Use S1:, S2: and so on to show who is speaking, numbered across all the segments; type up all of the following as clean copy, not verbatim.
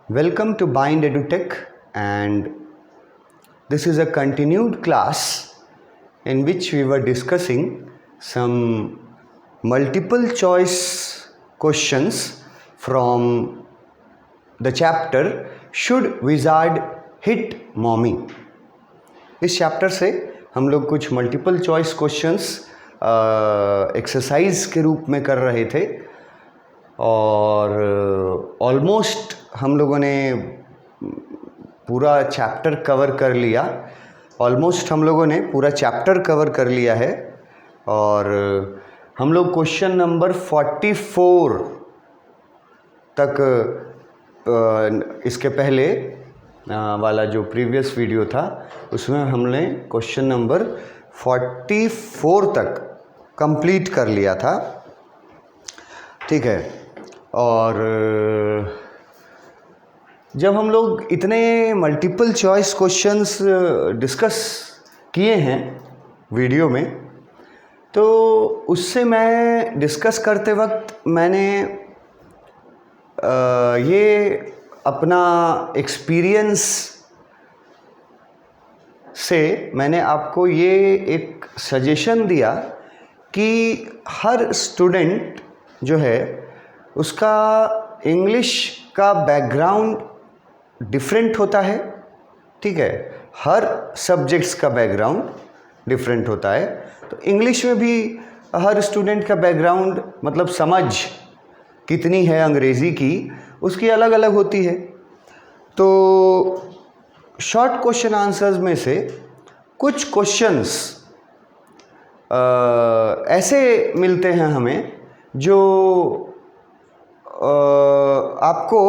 S1: Welcome to Bind EduTech, and this is a continued class in which we were discussing some multiple choice questions from the chapter Should Wizard Hit Mommy? इस chapter से हम लोग कुछ multiple choice questions exercise के रूप में कर रहे थे और ऑलमोस्ट हम लोगों ने पूरा चैप्टर कवर कर लिया। है और हम लोग क्वेश्चन नंबर 44 तक इसके पहले वाला जो प्रीवियस वीडियो था उसमें हमने क्वेश्चन नंबर 44 तक कंप्लीट कर लिया था, ठीक है। और जब हम लोग इतने मल्टीपल चॉइस क्वेश्चंस डिस्कस किए हैं वीडियो में, तो उससे मैं डिस्कस करते वक्त मैंने ये अपना एक्सपीरियंस से मैंने आपको ये एक सजेशन दिया कि हर स्टूडेंट जो है उसका इंग्लिश का बैकग्राउंड डिफरेंट होता है, ठीक है। हर सब्जेक्ट्स का बैकग्राउंड डिफरेंट होता है, तो इंग्लिश में भी हर स्टूडेंट का बैकग्राउंड मतलब समझ कितनी है अंग्रेज़ी की उसकी अलग अलग होती है। तो शॉर्ट क्वेश्चन आंसर्स में से कुछ क्वेश्चंस ऐसे मिलते हैं हमें जो आपको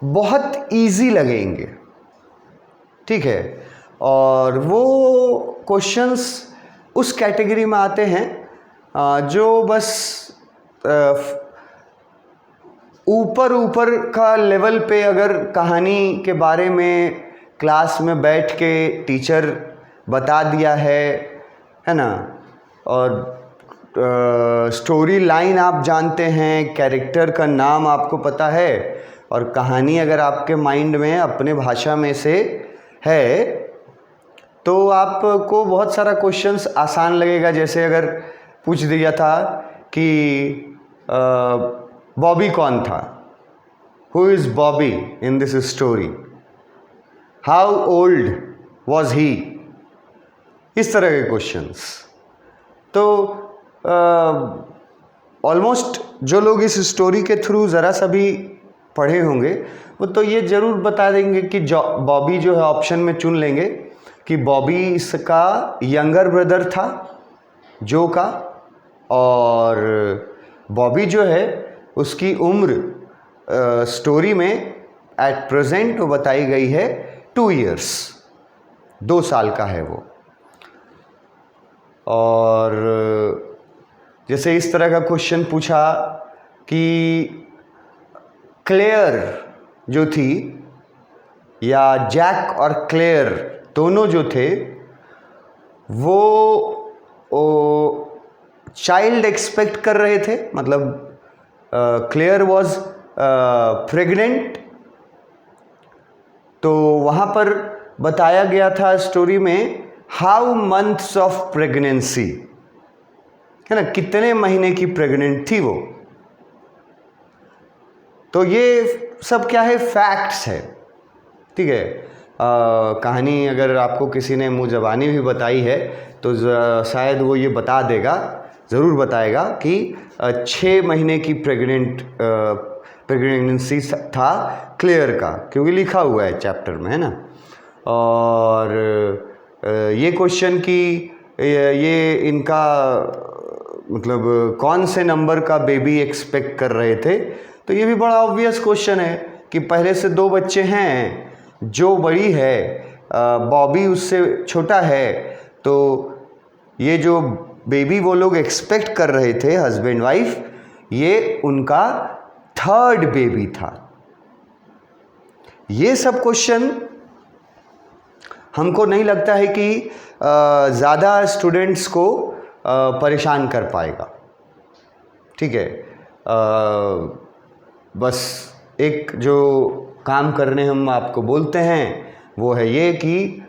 S1: बहुत इजी लगेंगे, ठीक है। और वो क्वेश्चंस उस कैटेगरी में आते हैं जो बस ऊपर का लेवल पे अगर कहानी के बारे में क्लास में बैठ के टीचर बता दिया है ना, और स्टोरी लाइन आप जानते हैं, कैरेक्टर का नाम आपको पता है और कहानी अगर आपके माइंड में अपने भाषा में से है, तो आपको बहुत सारा क्वेश्चंस आसान लगेगा। जैसे अगर पूछ दिया था कि बॉबी कौन था, who is Bobby in this story, how old was he, इस तरह के क्वेश्चंस। तो ऑलमोस्ट जो लोग इस स्टोरी के थ्रू ज़रा सा भी पढ़े होंगे वो तो ये ज़रूर बता देंगे कि बॉबी जो है ऑप्शन में चुन लेंगे कि बॉबी इसका यंगर ब्रदर था जो का, और बॉबी जो है उसकी उम्र स्टोरी में एट प्रेजेंट वो बताई गई है 2 इयर्स, 2 साल का है वो। और जैसे इस तरह का क्वेश्चन पूछा कि क्लेयर जो थी या जैक और क्लेयर दोनों जो थे वो चाइल्ड एक्सपेक्ट कर रहे थे, मतलब क्लेयर वॉज प्रेग्नेंट। तो वहाँ पर बताया गया था स्टोरी में हाउ मंथ्स ऑफ प्रेगनेंसी, है ना, कितने महीने की प्रेग्नेंट थी वो। तो ये सब क्या है, फैक्ट्स है, ठीक है। कहानी अगर आपको किसी ने मुँह ज़बानी भी बताई है तो शायद वो ये बता देगा, ज़रूर बताएगा कि 6 महीने की प्रेगनेंसी था क्लियर का, क्योंकि लिखा हुआ है चैप्टर में, है ना। और ये क्वेश्चन की ये इनका मतलब कौन से नंबर का बेबी एक्सपेक्ट कर रहे थे, तो ये भी बड़ा ऑब्वियस क्वेश्चन है कि पहले से 2 बच्चे हैं, जो बड़ी है बॉबी उससे छोटा है, तो ये जो बेबी वो लोग एक्सपेक्ट कर रहे थे हस्बैंड वाइफ, ये उनका 3rd बेबी था। ये सब क्वेश्चन हमको नहीं लगता है कि ज़्यादा स्टूडेंट्स को परेशान कर पाएगा, ठीक है। बस एक जो काम करने हम आपको बोलते हैं वो है ये कि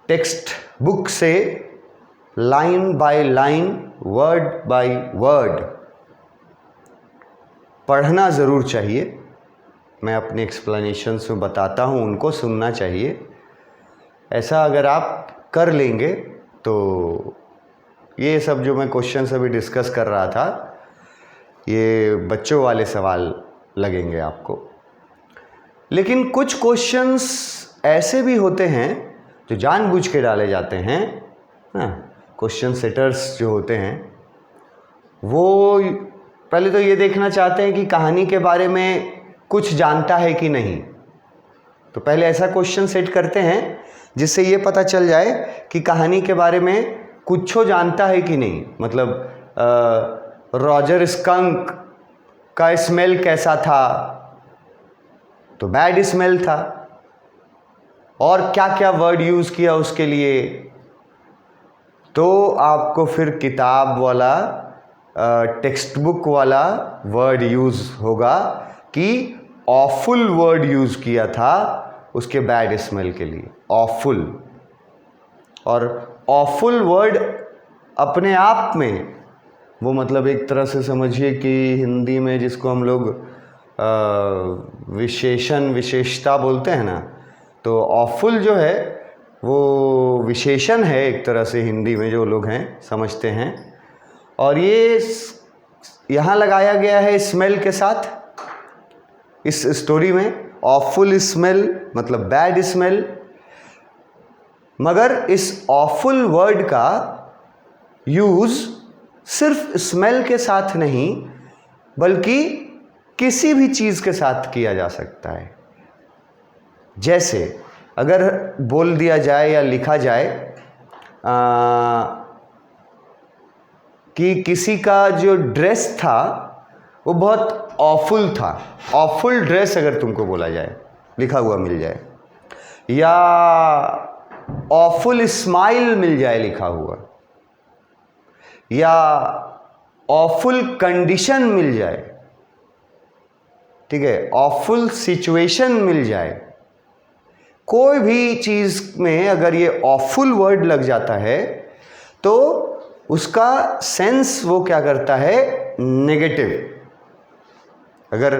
S1: टेक्स्ट बुक से line by line, word by word पढ़ना ज़रूर चाहिए। मैं अपने एक्सप्लेनेशंस में बताता हूँ, उनको सुनना चाहिए। ऐसा अगर आप कर लेंगे तो ये सब जो मैं क्वेश्चंस अभी डिस्कस कर रहा था ये बच्चों वाले सवाल लगेंगे आपको। लेकिन कुछ क्वेश्चंस ऐसे भी होते हैं जो जानबूझ के डाले जाते हैं। क्वेश्चन सेटर्स जो होते हैं वो पहले तो ये देखना चाहते हैं कि कहानी के बारे में कुछ जानता है कि नहीं। तो पहले ऐसा क्वेश्चन सेट करते हैं जिससे ये पता चल जाए कि कहानी के बारे में कुछ जानता है कि नहीं। मतलब रॉजर स्कंक का स्मेल कैसा था, तो बैड स्मेल था। और क्या क्या वर्ड यूज़ किया उसके लिए, तो आपको फिर किताब वाला टेक्स्ट बुक वाला वर्ड यूज़ होगा कि ऑफुल वर्ड यूज़ किया था उसके बैड स्मेल के लिए, ऑफुल। और ऑफुल वर्ड अपने आप में वो मतलब एक तरह से समझिए कि हिंदी में जिसको हम लोग विशेषण विशेषता बोलते हैं ना, तो ऑफुल जो है वो विशेषण है एक तरह से हिंदी में, जो लोग हैं समझते हैं। और ये यहाँ लगाया गया है स्मेल के साथ इस स्टोरी में, ऑफुल स्मेल मतलब बैड स्मेल। मगर इस ऑफुल वर्ड का यूज़ सिर्फ स्मेल के साथ नहीं बल्कि किसी भी चीज़ के साथ किया जा सकता है। जैसे अगर बोल दिया जाए या लिखा जाए कि किसी का जो ड्रेस था वो बहुत ऑफुल था, ऑफुल ड्रेस अगर तुमको बोला जाए, लिखा हुआ मिल जाए, या ऑफुल स्माइल मिल जाए लिखा हुआ, या ऑफुल कंडीशन मिल जाए, ठीक है, ऑफुल सिचुएशन मिल जाए, कोई भी चीज़ में अगर ये ऑफुल वर्ड लग जाता है तो उसका सेंस वो क्या करता है, नेगेटिव। अगर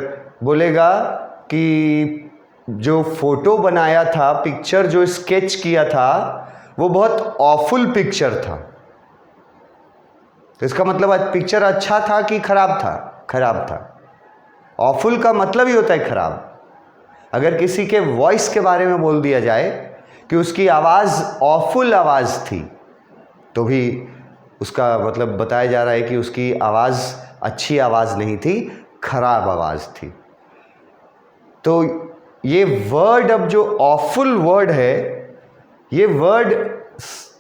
S1: बोलेगा कि जो फोटो बनाया था, पिक्चर जो स्केच किया था वो बहुत ऑफुल पिक्चर था, तो इसका मतलब पिक्चर अच्छा था कि खराब था? खराब था। ऑफुल का मतलब ही होता है खराब। अगर किसी के वॉइस के बारे में बोल दिया जाए कि उसकी आवाज़ ऑफुल आवाज़ थी, तो भी उसका मतलब बताया जा रहा है कि उसकी आवाज़ अच्छी आवाज़ नहीं थी, खराब आवाज़ थी। तो ये वर्ड, अब जो ऑफुल वर्ड है, ये वर्ड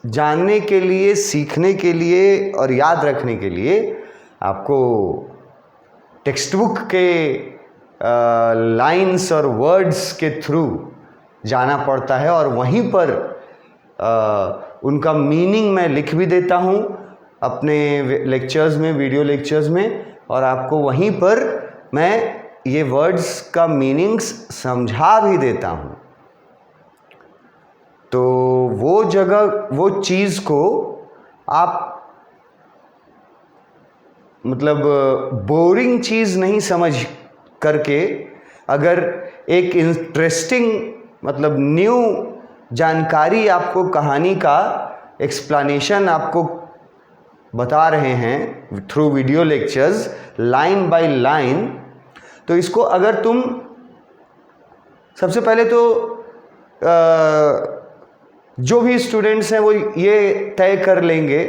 S1: जानने के लिए, सीखने के लिए और याद रखने के लिए आपको टेक्स्ट बुक के लाइंस और वर्ड्स के थ्रू जाना पड़ता है। और वहीं पर उनका मीनिंग मैं लिख भी देता हूँ अपने लेक्चर्स में, वीडियो लेक्चर्स में, और आपको वहीं पर मैं ये वर्ड्स का मीनिंग्स समझा भी देता हूँ। तो वो जगह, वो चीज़ को आप मतलब बोरिंग चीज़ नहीं समझ करके, अगर एक इंटरेस्टिंग मतलब न्यू जानकारी आपको, कहानी का एक्सप्लेनेशन आपको बता रहे हैं through video lectures, line by line, तो इसको अगर तुम सबसे पहले तो जो भी स्टूडेंट्स हैं वो ये तय कर लेंगे,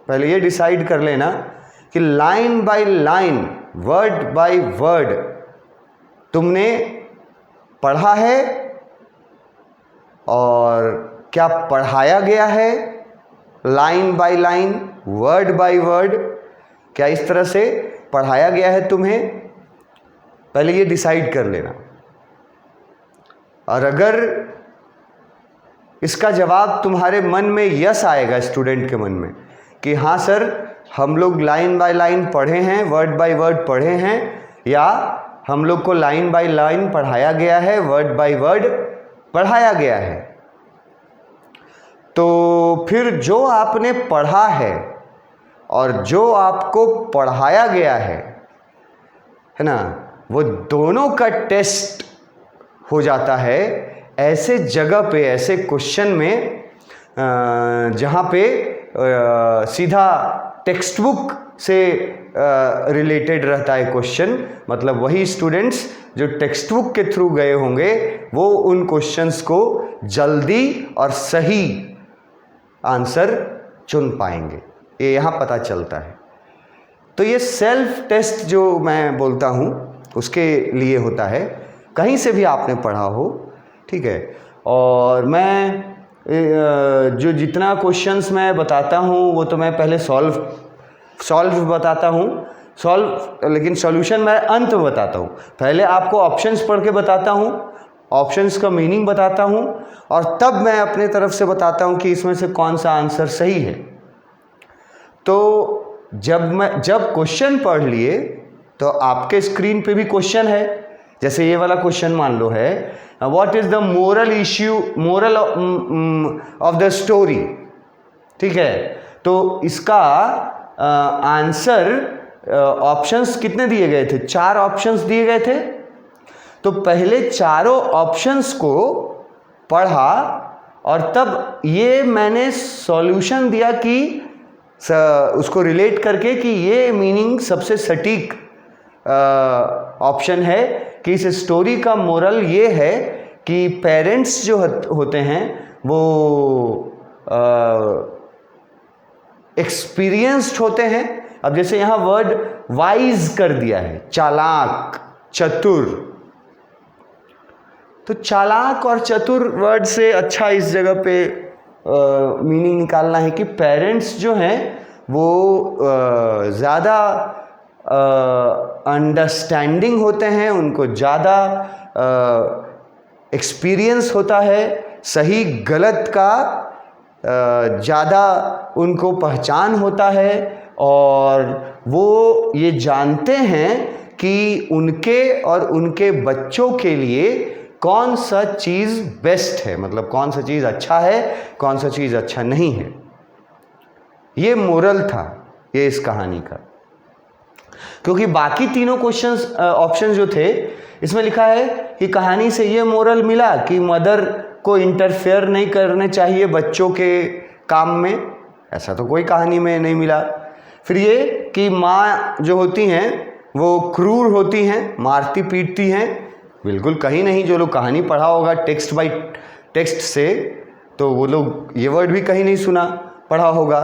S1: पहले ये डिसाइड कर लेना कि line by line, word by word तुमने पढ़ा है और क्या पढ़ाया गया है, line by line, word by word, क्या इस तरह से पढ़ाया गया है तुम्हें, पहले ये डिसाइड कर लेना। और अगर इसका जवाब तुम्हारे मन में यस आएगा, स्टूडेंट के मन में, कि हाँ सर हम लोग लाइन बाय लाइन पढ़े हैं, वर्ड बाय वर्ड पढ़े हैं, या हम लोग को लाइन बाय लाइन पढ़ाया गया है, वर्ड बाय वर्ड पढ़ाया गया है। तो फिर जो आपने पढ़ा है और जो आपको पढ़ाया गया है ना, वो दोनों का टेस्ट हो जाता है ऐसे जगह पे, ऐसे क्वेश्चन में जहाँ पे सीधा टेक्स्ट बुक से रिलेटेड रहता है क्वेश्चन। मतलब वही स्टूडेंट्स जो टेक्स्ट बुक के थ्रू गए होंगे वो उन क्वेश्चंस को जल्दी और सही आंसर चुन पाएंगे, ये यहाँ पता चलता है। तो ये सेल्फ टेस्ट जो मैं बोलता हूँ उसके लिए होता है, कहीं से भी आपने पढ़ा हो, ठीक है। और मैं जो जितना क्वेश्चंस मैं बताता हूँ वो तो मैं पहले सॉल्व बताता हूँ, लेकिन सॉल्यूशन मैं अंत में बताता हूँ। पहले आपको ऑप्शंस पढ़ के बताता हूँ, ऑप्शंस का मीनिंग बताता हूँ, और तब मैं अपने तरफ से बताता हूँ कि इसमें से कौन सा आंसर सही है। तो जब क्वेश्चन पढ़ लिए तो आपके स्क्रीन पे भी क्वेश्चन है। जैसे ये वाला क्वेश्चन मान लो है, what is the moral of the story, ठीक है। तो इसका आंसर ऑप्शंस कितने दिए गए थे? 4 ऑप्शंस दिए गए थे। तो पहले चारों ऑप्शंस को पढ़ा और तब ये मैंने सॉल्यूशन दिया कि उसको रिलेट करके कि ये मीनिंग सबसे सटीक ऑप्शन है कि इस स्टोरी का मोरल ये है कि पेरेंट्स जो होते हैं वो एक्सपीरियंस्ड होते हैं। अब जैसे यहाँ वर्ड वाइज कर दिया है, चालाक, चतुर, तो चालाक और चतुर वर्ड से अच्छा इस जगह पे मीनिंग निकालना है कि पेरेंट्स जो हैं वो ज़्यादा अंडरस्टैंडिंग होते हैं, उनको ज़्यादा एक्सपीरियंस होता है, सही गलत का ज़्यादा उनको पहचान होता है, और वो ये जानते हैं कि उनके और उनके बच्चों के लिए कौन सा चीज़ बेस्ट है, मतलब कौन सा चीज़ अच्छा है, कौन सा चीज़ अच्छा नहीं है। ये मोरल था ये इस कहानी का। क्योंकि बाकी तीनों क्वेश्चंस ऑप्शन जो थे इसमें लिखा है कि कहानी से ये मोरल मिला कि मदर को इंटरफेयर नहीं करने चाहिए बच्चों के काम में, ऐसा तो कोई कहानी में नहीं मिला। फिर ये कि माँ जो होती हैं वो क्रूर होती हैं, मारती पीटती हैं, बिल्कुल कहीं नहीं। जो लोग कहानी पढ़ा होगा टेक्स्ट बाय टेक्स्ट से, तो वो लोग ये वर्ड भी कहीं नहीं सुना पढ़ा होगा।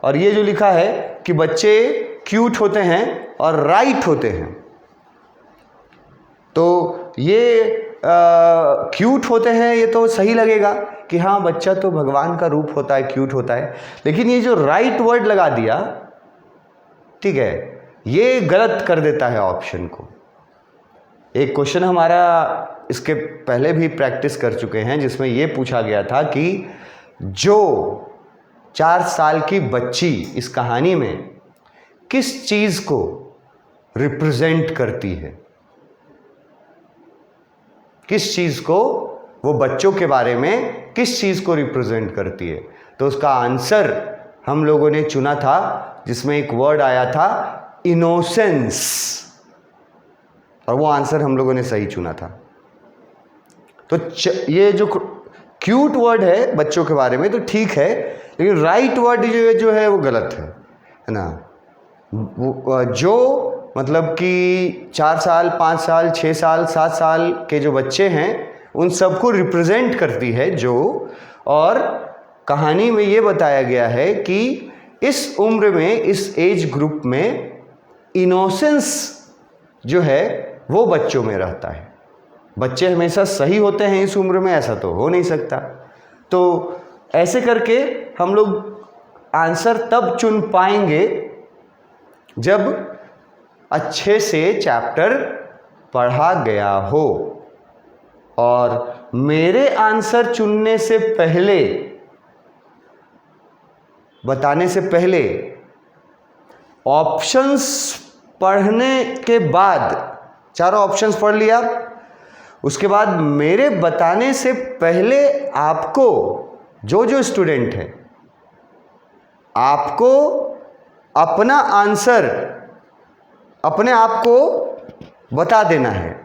S1: और ये जो लिखा है कि बच्चे क्यूट होते हैं और राइट होते हैं, तो ये क्यूट होते हैं ये तो सही लगेगा कि हाँ बच्चा तो भगवान का रूप होता है, क्यूट होता है। लेकिन ये जो राइट वर्ड लगा दिया, ठीक है, ये गलत कर देता है ऑप्शन को। एक क्वेश्चन हमारा इसके पहले भी प्रैक्टिस कर चुके हैं जिसमें ये पूछा गया था कि जो 4 साल की बच्ची इस कहानी में किस चीज़ को रिप्रेजेंट करती है, किस चीज़ को, वो बच्चों के बारे में किस चीज़ को रिप्रेजेंट करती है। तो उसका आंसर हम लोगों ने चुना था जिसमें एक वर्ड आया था इनोसेंस, और वो आंसर हम लोगों ने सही चुना था। तो ये जो क्यूट वर्ड है बच्चों के बारे में तो ठीक है, लेकिन राइट वर्ड जो है वो गलत है ना। जो मतलब कि 4 साल, 5 साल, 6 साल, 7 साल के जो बच्चे हैं उन सबको रिप्रेजेंट करती है जो, और कहानी में ये बताया गया है कि इस उम्र में, इस एज ग्रुप में इनोसेंस जो है वो बच्चों में रहता है। बच्चे हमेशा सही होते हैं इस उम्र में, ऐसा तो हो नहीं सकता। तो ऐसे करके हम लोग आंसर तब चुन पाएंगे जब अच्छे से चैप्टर पढ़ा गया हो। और मेरे आंसर चुनने से पहले, बताने से पहले, ऑप्शंस पढ़ने के बाद चारों ऑप्शंस पढ़ लिया। उसके बाद मेरे बताने से पहले आपको, जो स्टूडेंट है, आपको अपना आंसर अपने आप को बता देना है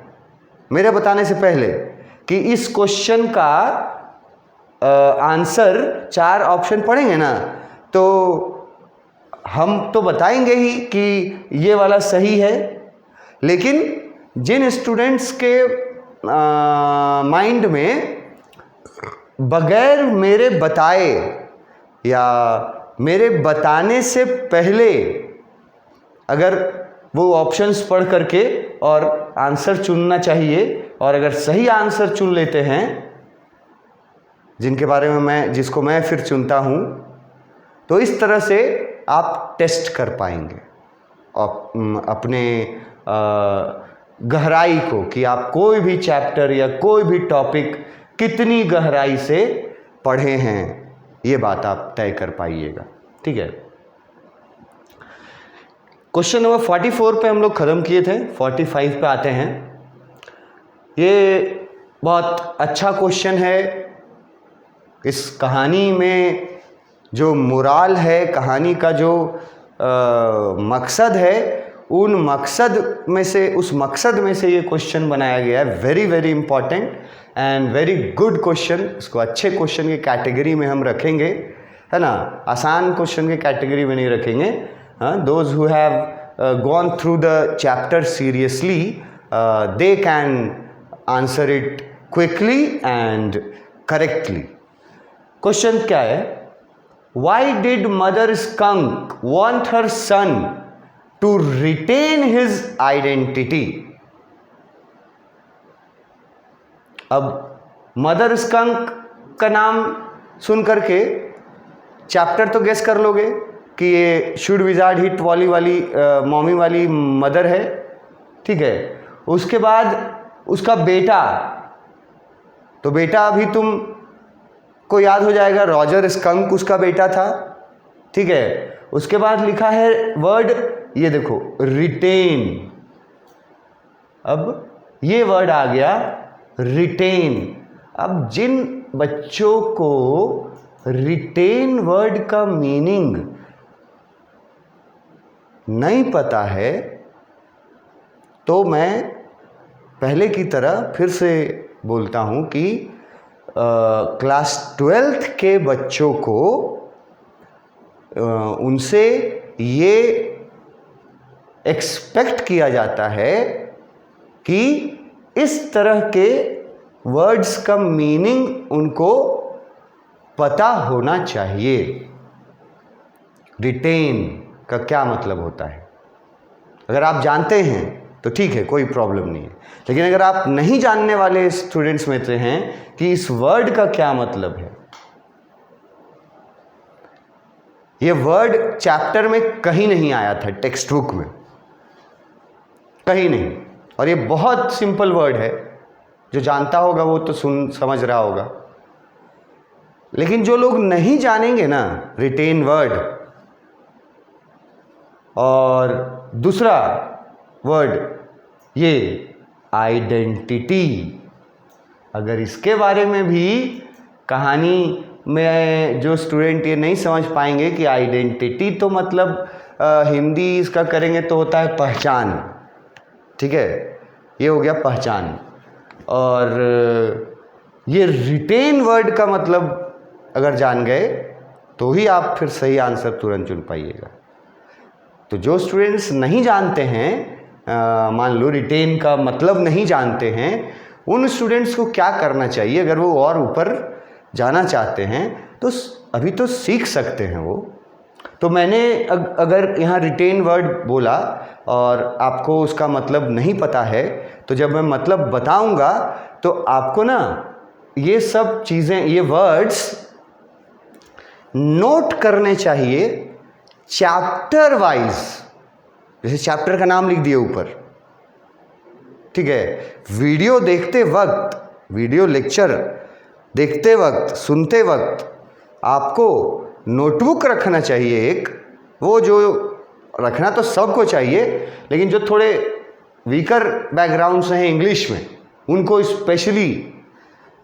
S1: मेरे बताने से पहले कि इस क्वेश्चन का आंसर, 4 ऑप्शन पढ़ेंगे ना तो हम तो बताएंगे ही कि ये वाला सही है, लेकिन जिन स्टूडेंट्स के माइंड में बगैर मेरे बताए या मेरे बताने से पहले अगर वो ऑप्शंस पढ़ करके और आंसर चुनना चाहिए, और अगर सही आंसर चुन लेते हैं जिनके बारे में जिसको मैं फिर चुनता हूँ, तो इस तरह से आप टेस्ट कर पाएंगे अपने गहराई को कि आप कोई भी चैप्टर या कोई भी टॉपिक कितनी गहराई से पढ़े हैं, ये बात आप तय कर पाइएगा। ठीक है, क्वेश्चन नंबर 44 पे हम लोग ख़त्म किए थे, 45 पे आते हैं। ये बहुत अच्छा क्वेश्चन है। इस कहानी में जो मोराल है, कहानी का जो मकसद है, उस मकसद में से ये क्वेश्चन बनाया गया है। Very very important and very good question. इसको अच्छे क्वेश्चन की कैटेगरी में हम रखेंगे, है ना, आसान क्वेश्चन की कैटेगरी में नहीं रखेंगे। Those who have gone through the chapter seriously, they can answer it quickly and correctly. Question क्या है? Why did Mother Skunk want her son to retain his identity? अब मदर स्कंक का नाम सुन करके चैप्टर तो गेस कर लोगे कि ये शुड विजार्ड हिट वाली मॉमी वाली मदर है। ठीक है, उसके बाद उसका बेटा, तो बेटा अभी तुम को याद हो जाएगा, रॉजर स्कंक उसका बेटा था। ठीक है, उसके बाद लिखा है वर्ड, ये देखो, रिटेन। अब ये वर्ड आ गया रिटेन। अब जिन बच्चों को रिटेन वर्ड का मीनिंग नहीं पता है, तो मैं पहले की तरह फिर से बोलता हूं कि क्लास 12th के बच्चों को उनसे ये एक्सपेक्ट किया जाता है कि इस तरह के वर्ड्स का मीनिंग उनको पता होना चाहिए। रिटेन का क्या मतलब होता है? अगर आप जानते हैं तो ठीक है, कोई प्रॉब्लम नहीं है, लेकिन अगर आप नहीं जानने वाले स्टूडेंट्स में से हैं कि इस वर्ड का क्या मतलब है, ये वर्ड चैप्टर में कहीं नहीं आया था, टेक्स्ट बुक में कहीं नहीं, और ये बहुत सिंपल वर्ड है, जो जानता होगा वो तो समझ रहा होगा। लेकिन जो लोग नहीं जानेंगे ना रिटेन वर्ड, और दूसरा वर्ड ये आइडेंटिटी, अगर इसके बारे में भी कहानी में जो स्टूडेंट ये नहीं समझ पाएंगे कि आइडेंटिटी तो मतलब हिंदी इसका करेंगे तो होता है पहचान। ठीक है, ये हो गया पहचान, और ये रिटेन वर्ड का मतलब अगर जान गए तो ही आप फिर सही आंसर तुरंत चुन पाइएगा। तो जो स्टूडेंट्स नहीं जानते हैं, मान लो रिटेन का मतलब नहीं जानते हैं, उन स्टूडेंट्स को क्या करना चाहिए? अगर वो और ऊपर जाना चाहते हैं तो अभी तो सीख सकते हैं वो। तो मैंने अगर यहाँ रिटेन वर्ड बोला और आपको उसका मतलब नहीं पता है, तो जब मैं मतलब बताऊंगा तो आपको ना ये सब चीज़ें, ये वर्ड्स नोट करने चाहिए चैप्टर वाइज। जैसे चैप्टर का नाम लिख दिए ऊपर, ठीक है, वीडियो देखते वक्त, वीडियो लेक्चर देखते वक्त, सुनते वक्त आपको नोटबुक रखना चाहिए एक, वो जो रखना तो सबको चाहिए, लेकिन जो थोड़े वीकर बैकग्राउंड से हैं इंग्लिश में, उनको स्पेशली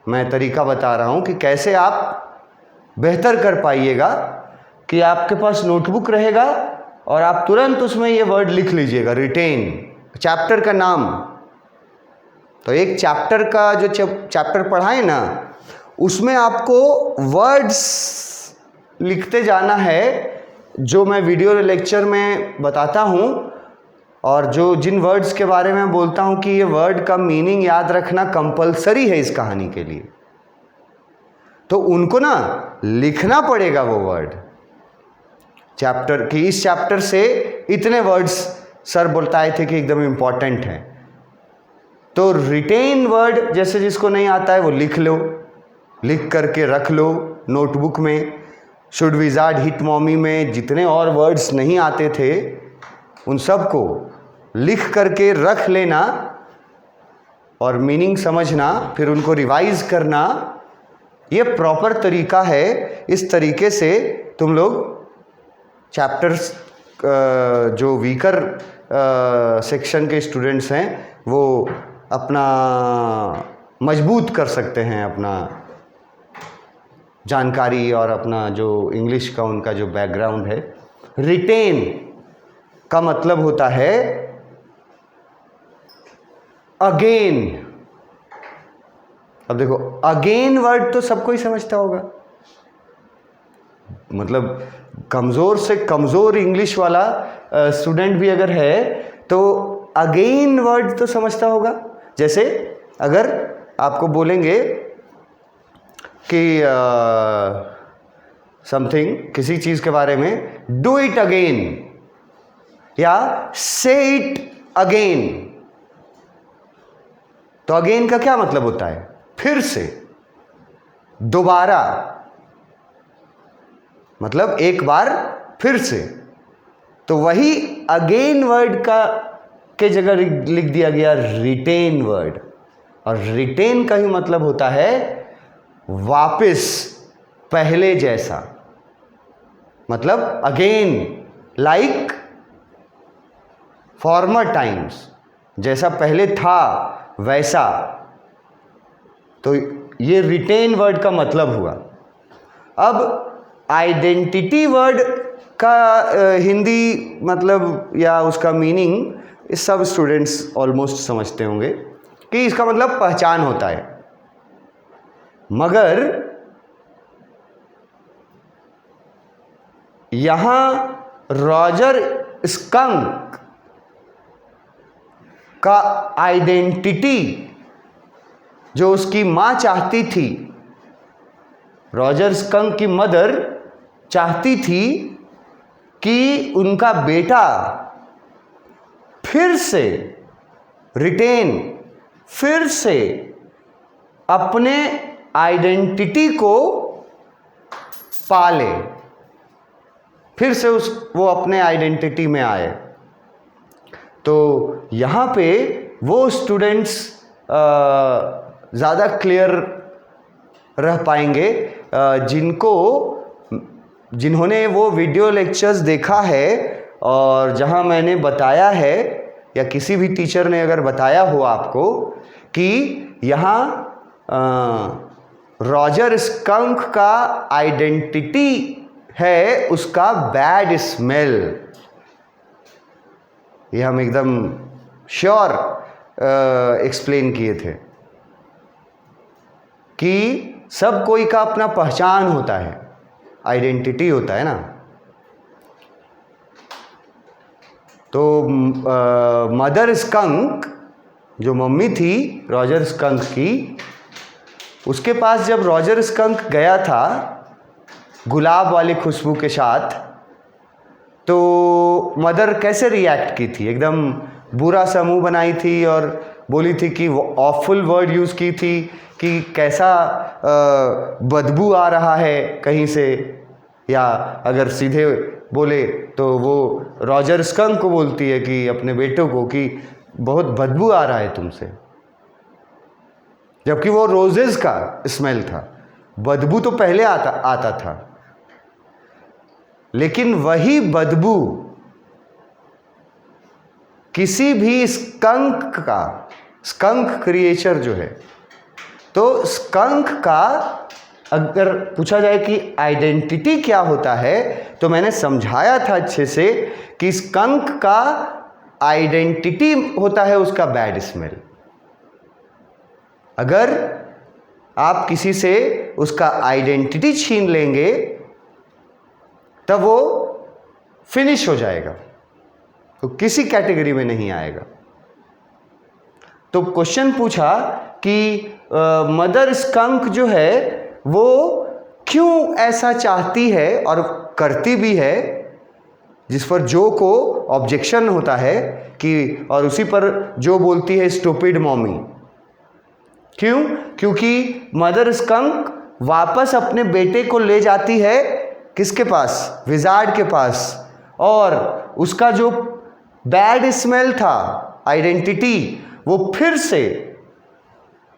S1: मैं तरीका बता रहा हूँ कि कैसे आप बेहतर कर पाइएगा कि आपके पास नोटबुक रहेगा और आप तुरंत उसमें ये वर्ड लिख लीजिएगा, रिटेन, चैप्टर का नाम। तो एक चैप्टर का जो चैप्टर पढ़ाए ना, उसमें आपको वर्ड्स लिखते जाना है जो मैं वीडियो लेक्चर में बताता हूँ, और जो जिन वर्ड्स के बारे में बोलता हूँ कि ये वर्ड का मीनिंग याद रखना कंपलसरी है इस कहानी के लिए, तो उनको ना लिखना पड़ेगा वो वर्ड चैप्टर की। इस चैप्टर से इतने वर्ड्स सर बताए थे कि एकदम इम्पॉर्टेंट हैं। तो रिटेन वर्ड जैसे जिसको नहीं आता है वो लिख लो, लिख करके रख लो नोटबुक में। शुड विजार्ड हिट मॉमी में जितने और वर्ड्स नहीं आते थे उन सब को लिख करके रख लेना और मीनिंग समझना, फिर उनको रिवाइज करना। ये प्रॉपर तरीका है। इस तरीके से तुम लोग चैप्टर्स जो वीकर सेक्शन के स्टूडेंट्स हैं वो अपना मजबूत कर सकते हैं, अपना जानकारी और अपना जो इंग्लिश का उनका जो बैकग्राउंड है। रिटेन का मतलब होता है अगेन। अब देखो, अगेन वर्ड तो सबको ही समझता होगा, मतलब कमज़ोर से कमज़ोर इंग्लिश वाला स्टूडेंट भी अगर है तो अगेन वर्ड तो समझता होगा। जैसे अगर आपको बोलेंगे कि समथिंग, किसी चीज़ के बारे में, डू इट अगेन या से इट अगेन, तो अगेन का क्या मतलब होता है? फिर से, दोबारा, मतलब एक बार फिर से। तो वही अगेन वर्ड का के जगह लिख दिया गया रिटेन वर्ड, और रिटेन का ही मतलब होता है वापस, पहले जैसा। मतलब अगेन, लाइक फॉर्मर टाइम्स, जैसा पहले था वैसा। तो ये रिटेन वर्ड का मतलब हुआ। अब आइडेंटिटी वर्ड का हिंदी मतलब या उसका मीनिंग सब स्टूडेंट्स ऑलमोस्ट समझते होंगे कि इसका मतलब पहचान होता है। मगर यहां रॉजर स्कंक का आइडेंटिटी जो उसकी मां चाहती थी, रॉजर स्कंक की मदर चाहती थी कि उनका बेटा फिर से रिटेन, फिर से अपने आइडेंटिटी को पाले, फिर से वो अपने आइडेंटिटी में आए। तो यहाँ पे वो स्टूडेंट्स ज़्यादा क्लियर रह पाएंगे जिन्होंने वो वीडियो लेक्चर्स देखा है और जहाँ मैंने बताया है, या किसी भी टीचर ने अगर बताया हो आपको कि यहाँ रॉजर स्कंक का आइडेंटिटी है उसका बैड स्मेल, ये हम एकदम श्योर एक्सप्लेन किए थे कि सब कोई का अपना पहचान होता है, आइडेंटिटी होता है ना। तो मदर स्कंक, जो मम्मी थी रॉजर स्कंक की, उसके पास जब रॉजर स्कंक गया था गुलाब वाली खुशबू के साथ, तो मदर कैसे रिएक्ट की थी? एकदम बुरा सा मुंह बनाई थी और बोली थी कि वो ऑफुल वर्ड यूज़ की थी कि कैसा बदबू आ रहा है कहीं से, या अगर सीधे बोले तो वो रॉजर स्कंक को बोलती है कि अपने बेटों को कि बहुत बदबू आ रहा है तुमसे, जबकि वो रोजेस का स्मेल था। बदबू तो पहले आता था, लेकिन वही बदबू किसी भी स्कंक क्रिएचर जो है, तो स्कंक का अगर पूछा जाए कि आइडेंटिटी क्या होता है, तो मैंने समझाया था अच्छे से कि स्कंक का आइडेंटिटी होता है उसका बैड स्मेल। अगर आप किसी से उसका आइडेंटिटी छीन लेंगे तब वो फिनिश हो जाएगा, तो किसी कैटेगरी में नहीं आएगा। तो क्वेश्चन पूछा कि मदर स्कंक जो है वो क्यों ऐसा चाहती है और करती भी है, जिस पर जो को ऑब्जेक्शन होता है कि, और उसी पर जो बोलती है स्टूपिड मॉमी। क्यों? क्योंकि मदर स्कंक वापस अपने बेटे को ले जाती है किसके पास? विजार्ड के पास, और उसका जो बैड स्मेल था, आइडेंटिटी, वो फिर से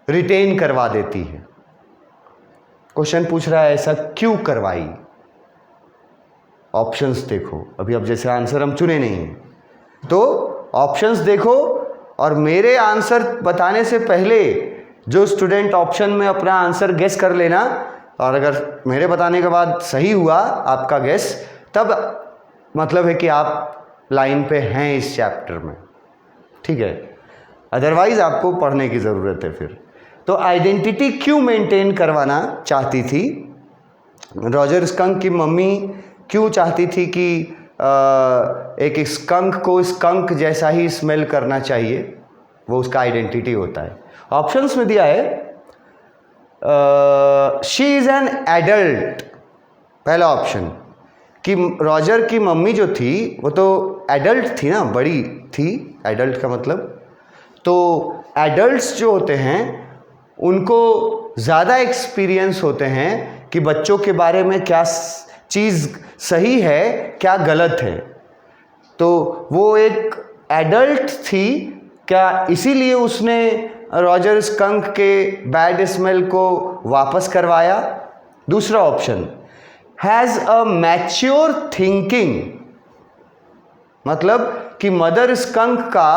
S1: रिटेन करवा देती है। क्वेश्चन पूछ रहा है ऐसा क्यों करवाई? ऑप्शंस देखो, अभी अब जैसे आंसर हम चुने नहीं हैं, तो ऑप्शंस देखो, और मेरे आंसर बताने से पहले जो स्टूडेंट ऑप्शन में अपना आंसर गेस कर लेना, और अगर मेरे बताने के बाद सही हुआ आपका गेस, तब मतलब है कि आप लाइन पे हैं इस चैप्टर में, ठीक है। अदरवाइज आपको पढ़ने की ज़रूरत है फिर। तो आइडेंटिटी क्यों मेंटेन करवाना चाहती थी? रॉजर स्कंक की मम्मी क्यों चाहती थी कि एक स्कंक को स्कंक जैसा ही स्मेल करना चाहिए? वो उसका आइडेंटिटी होता है। ऑप्शंस में दिया है शी इज़ एन एडल्ट, पहला ऑप्शन, कि रॉजर की मम्मी जो थी वो तो एडल्ट थी ना, बड़ी थी, एडल्ट का मतलब, तो एडल्ट्स जो होते हैं उनको ज़्यादा एक्सपीरियंस होते हैं कि बच्चों के बारे में क्या चीज़ सही है क्या गलत है। तो वो एक एडल्ट थी क्या, इसीलिए उसने रॉजर स्कंक के बैड स्मेल को वापस करवाया? दूसरा option, has a mature thinking, मतलब कि मदर स्कंक का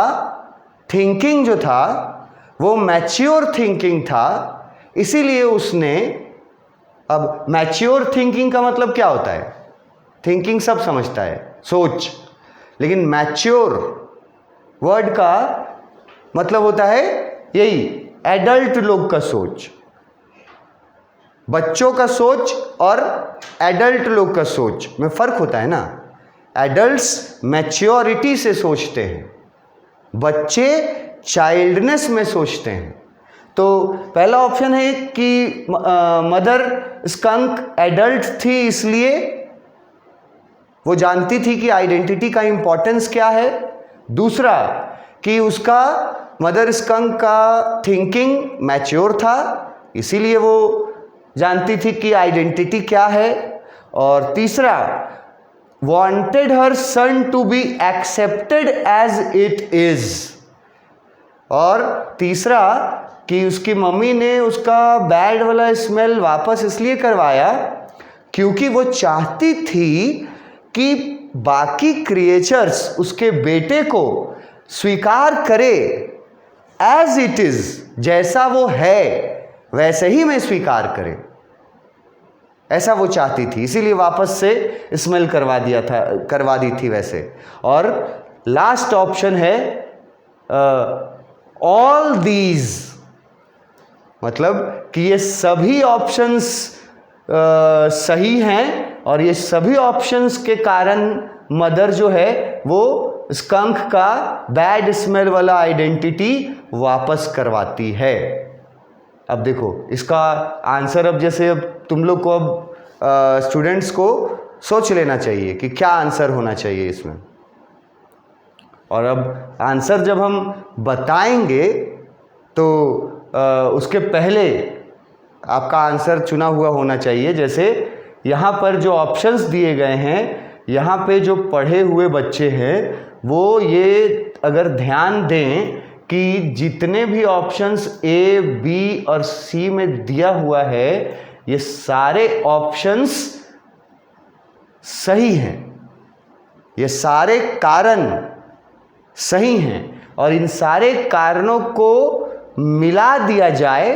S1: थिंकिंग जो था वो मैच्योर थिंकिंग था, इसीलिए उसने, अब मैच्योर थिंकिंग का मतलब क्या होता है? थिंकिंग सब समझता है, सोच, लेकिन मैच्योर वर्ड का मतलब होता है यही एडल्ट लोग का सोच, बच्चों का सोच और एडल्ट लोग का सोच में फर्क होता है ना। एडल्ट्स मैच्योरिटी से सोचते हैं, बच्चे चाइल्डनेस में सोचते हैं। तो पहला ऑप्शन है कि मदर स्कंक एडल्ट थी, इसलिए वो जानती थी कि आइडेंटिटी का इंपॉर्टेंस क्या है। दूसरा, कि उसका मदर स्कंक का थिंकिंग मैच्योर था, इसीलिए वो जानती थी कि आइडेंटिटी क्या है। और तीसरा, wanted her son to be accepted as it is, और तीसरा कि उसकी मम्मी ने उसका बैड वाला स्मेल वापस इसलिए करवाया क्योंकि वो चाहती थी कि बाकी क्रिएचर्स उसके बेटे को स्वीकार करे, एज इट इज, जैसा वो है वैसे ही मैं स्वीकार करे, ऐसा वो चाहती थी, इसीलिए वापस से स्मेल करवा दी थी वैसे। और लास्ट ऑप्शन है ऑल दीज, मतलब कि ये सभी ऑप्शंस सही हैं, और ये सभी ऑप्शंस के कारण मदर जो है वो स्कंक का बैड स्मेल वाला आइडेंटिटी वापस करवाती है। अब देखो इसका आंसर, अब जैसे अब तुम लोग को, अब स्टूडेंट्स को सोच लेना चाहिए कि क्या आंसर होना चाहिए इसमें, और अब आंसर जब हम बताएंगे तो उसके पहले आपका आंसर चुना हुआ होना चाहिए। जैसे यहाँ पर जो ऑप्शंस दिए गए हैं, यहाँ पे जो पढ़े हुए बच्चे हैं वो ये अगर ध्यान दें कि जितने भी ऑप्शंस ए, बी और सी में दिया हुआ है, ये सारे ऑप्शंस सही हैं, ये सारे कारण सही हैं और इन सारे कारणों को मिला दिया जाए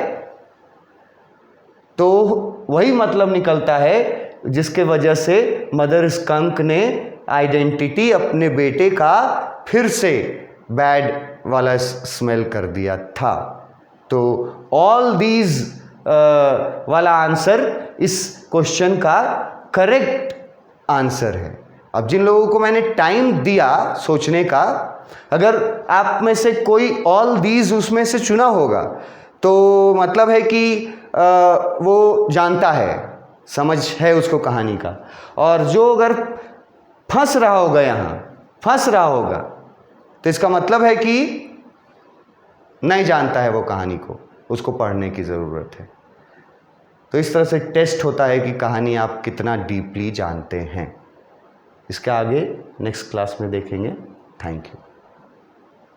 S1: तो वही मतलब निकलता है जिसके वजह से मदर स्कंक ने आइडेंटिटी अपने बेटे का फिर से बैड वाला स्मेल कर दिया था। तो ऑल दीज वाला आंसर इस क्वेश्चन का करेक्ट आंसर है। अब जिन लोगों को मैंने टाइम दिया सोचने का, अगर आप में से कोई ऑल दीज उसमें से चुना होगा तो मतलब है कि वो जानता है, समझ है उसको कहानी का। और जो अगर फंस रहा होगा, यहाँ फंस रहा होगा, तो इसका मतलब है कि नहीं जानता है वो कहानी को, उसको पढ़ने की ज़रूरत है। तो इस तरह से टेस्ट होता है कि कहानी आप कितना डीपली जानते हैं। इसके आगे नेक्स्ट क्लास में देखेंगे। Thank you.